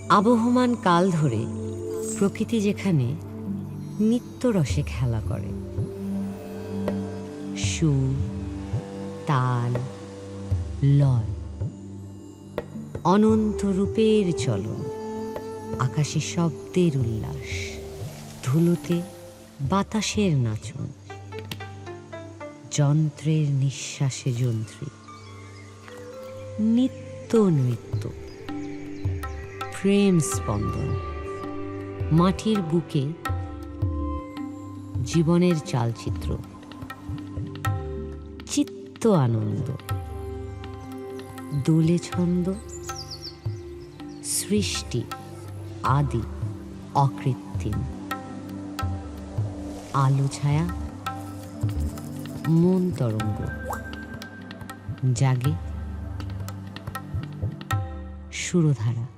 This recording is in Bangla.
আবহমান কাল ধরে প্রকৃতি যেখানে নিত্যরসে খেলা করে, সুর, তাল, লয়, অনন্ত রূপের চলন, আকাশে শব্দের উল্লাস, ধুলোতে বাতাসের নাচন, যন্ত্রের নিঃশ্বাসে যন্ত্রী, নিত্য নৃত্য, প্রেম স্পন্দন, মাটির বুকে জীবনের চালচিত্র, চিত্ত আনন্দ, দোলে ছন্দ, সৃষ্টি আদি অকৃত্রিম, আলো ছায়া, মন তরঙ্গ, জাগে সুরধারা।